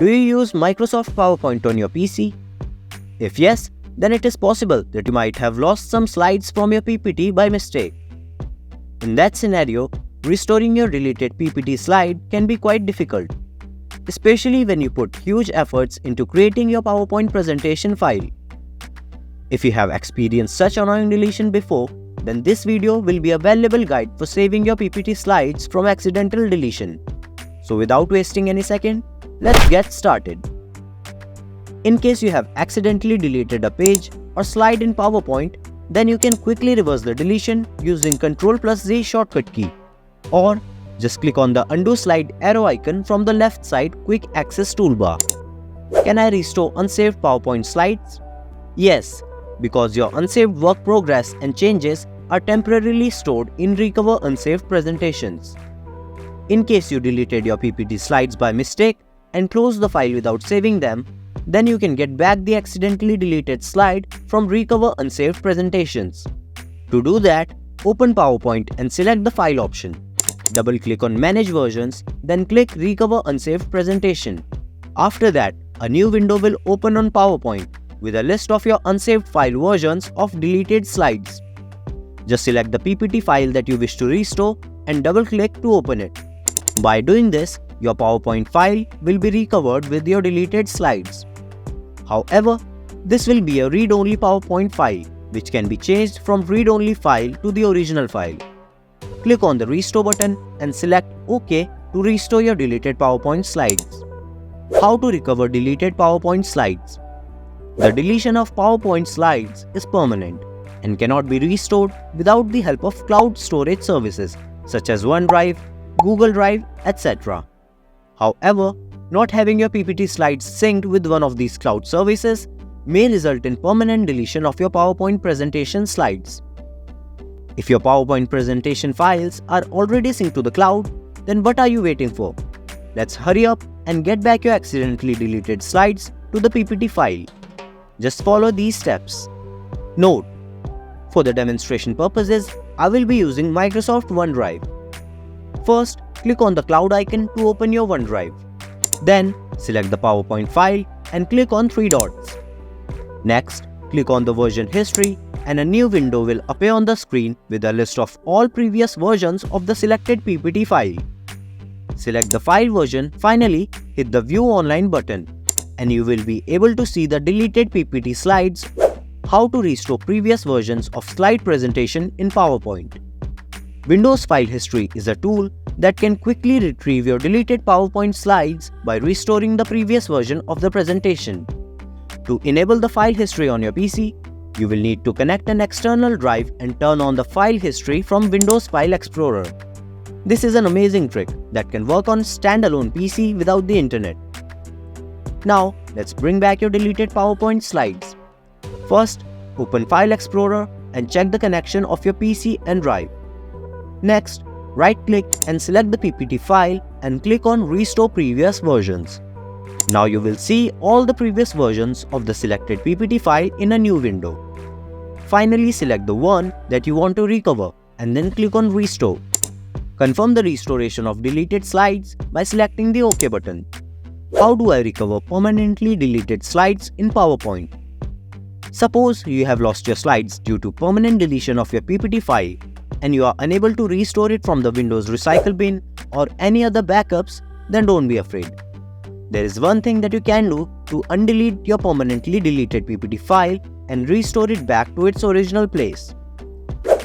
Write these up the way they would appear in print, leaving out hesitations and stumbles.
Do you use Microsoft PowerPoint on your PC? If yes, then it is possible that you might have lost some slides from your PPT by mistake. In that scenario, restoring your deleted PPT slide can be quite difficult, especially when you put huge efforts into creating your PowerPoint presentation file. If you have experienced such annoying deletion before, then this video will be a valuable guide for saving your PPT slides from accidental deletion. So without wasting any second, let's get started. In case you have accidentally deleted a page or slide in PowerPoint, then you can quickly reverse the deletion using Ctrl+Z shortcut key, or just click on the undo slide arrow icon from the left side quick access toolbar. Can I restore unsaved PowerPoint slides? Yes, because your unsaved work progress and changes are temporarily stored in Recover Unsaved Presentations. In case you deleted your PPT slides by mistake and closed the file without saving them, then you can get back the accidentally deleted slide from Recover Unsaved Presentations. To do that, open PowerPoint and select the File option. Double-click on Manage Versions, then click Recover Unsaved Presentation. After that, a new window will open on PowerPoint with a list of your unsaved file versions of deleted slides. Just select the PPT file that you wish to restore and double-click to open it. By doing this, your PowerPoint file will be recovered with your deleted slides. However, this will be a read-only PowerPoint file, which can be changed from read-only file to the original file. Click on the Restore button and select OK to restore your deleted PowerPoint slides. How to recover deleted PowerPoint slides? The deletion of PowerPoint slides is permanent and cannot be restored without the help of cloud storage services such as OneDrive, Google Drive, etc. However, not having your PPT slides synced with one of these cloud services may result in permanent deletion of your PowerPoint presentation slides. If your PowerPoint presentation files are already synced to the cloud, then what are you waiting for? Let's hurry up and get back your accidentally deleted slides to the PPT file. Just follow these steps. Note: for the demonstration purposes, I will be using Microsoft OneDrive. First, click on the cloud icon to open your OneDrive. Then, select the PowerPoint file and click on three dots. Next, click on the version history and a new window will appear on the screen with a list of all previous versions of the selected PPT file. Select the file version, finally hit the View Online button, and you will be able to see the deleted PPT slides. How to restore previous versions of slide presentation in PowerPoint. Windows File History is a tool that can quickly retrieve your deleted PowerPoint slides by restoring the previous version of the presentation. To enable the file history on your PC, you will need to connect an external drive and turn on the file history from Windows File Explorer. This is an amazing trick that can work on standalone PC without the internet. Now, let's bring back your deleted PowerPoint slides. First, open File Explorer and check the connection of your PC and drive. Next, right-click and select the PPT file and click on Restore Previous Versions. Now you will see all the previous versions of the selected PPT file in a new window. Finally, select the one that you want to recover and then click on Restore. Confirm the restoration of deleted slides by selecting the OK button. How do I recover permanently deleted slides in PowerPoint? Suppose you have lost your slides due to permanent deletion of your PPT file and you are unable to restore it from the Windows Recycle bin or any other backups, then don't be afraid. There is one thing that you can do to undelete your permanently deleted PPT file and restore it back to its original place.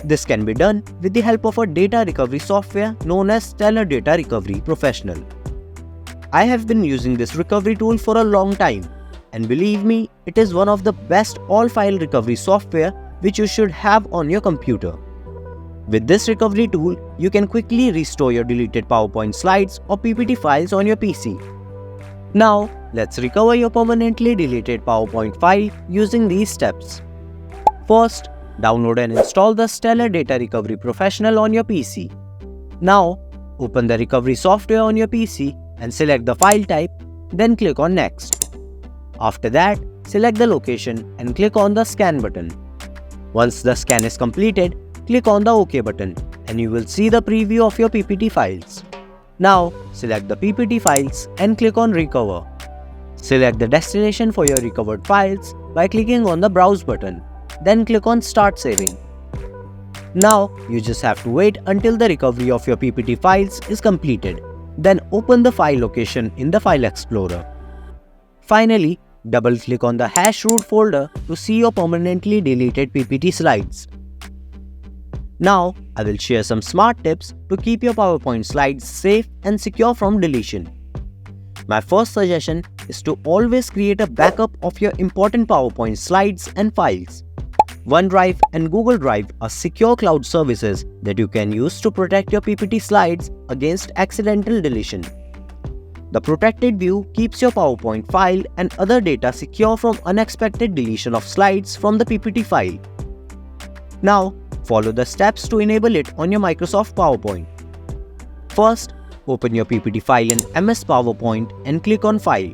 This can be done with the help of a data recovery software known as Stellar Data Recovery Professional. I have been using this recovery tool for a long time, and believe me, it is one of the best all-file recovery software which you should have on your computer. With this recovery tool, you can quickly restore your deleted PowerPoint slides or PPT files on your PC. Now, let's recover your permanently deleted PowerPoint file using these steps. First, download and install the Stellar Data Recovery Professional on your PC. Now, open the recovery software on your PC and select the file type, then click on Next. After that, select the location and click on the Scan button. Once the scan is completed, click on the OK button and you will see the preview of your PPT files. Now, select the PPT files and click on Recover. Select the destination for your recovered files by clicking on the Browse button. Then click on Start Saving. Now, you just have to wait until the recovery of your PPT files is completed. Then open the file location in the File Explorer. Finally, double-click on the #root folder to see your permanently deleted PPT slides. Now, I will share some smart tips to keep your PowerPoint slides safe and secure from deletion. My first suggestion is to always create a backup of your important PowerPoint slides and files. OneDrive and Google Drive are secure cloud services that you can use to protect your PPT slides against accidental deletion. The protected view keeps your PowerPoint file and other data secure from unexpected deletion of slides from the PPT file. Now, follow the steps to enable it on your Microsoft PowerPoint. First, open your PPT file in MS PowerPoint and click on File.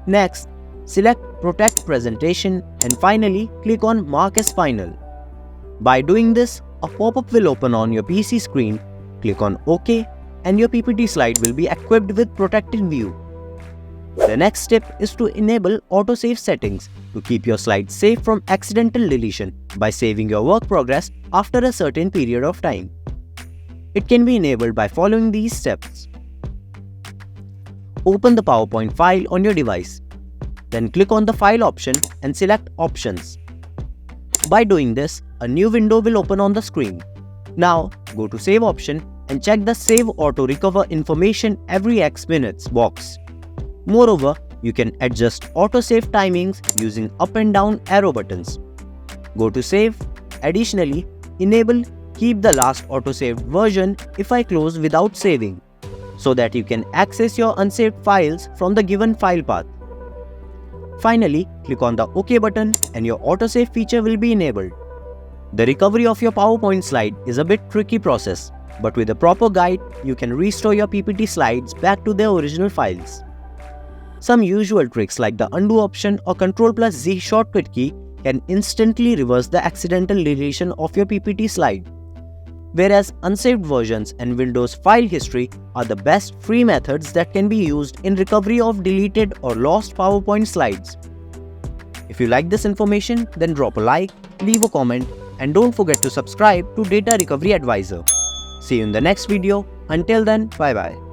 Next, select Protect Presentation and finally click on Mark as Final. By doing this, a pop-up will open on your PC screen. Click on OK and your PPT slide will be equipped with protected view. The next step is to enable autosave settings to keep your slides safe from accidental deletion by saving your work progress after a certain period of time. It can be enabled by following these steps. Open the PowerPoint file on your device. Then click on the File option and select Options. By doing this, a new window will open on the screen. Now, go to Save option and check the Save Auto Recover Information every X minutes box. Moreover, you can adjust autosave timings using up and down arrow buttons. Go to Save. Additionally, enable Keep the last autosaved version if I close without saving, so that you can access your unsaved files from the given file path. Finally, click on the OK button and your autosave feature will be enabled. The recovery of your PowerPoint slide is a bit tricky process, but with a proper guide, you can restore your PPT slides back to their original files. Some usual tricks like the undo option or Ctrl+Z shortcut key can instantly reverse the accidental deletion of your PPT slide. Whereas unsaved versions and Windows file history are the best free methods that can be used in recovery of deleted or lost PowerPoint slides. If you like this information, then drop a like, leave a comment, and don't forget to subscribe to Data Recovery Advisor. See you in the next video. Until then, bye bye.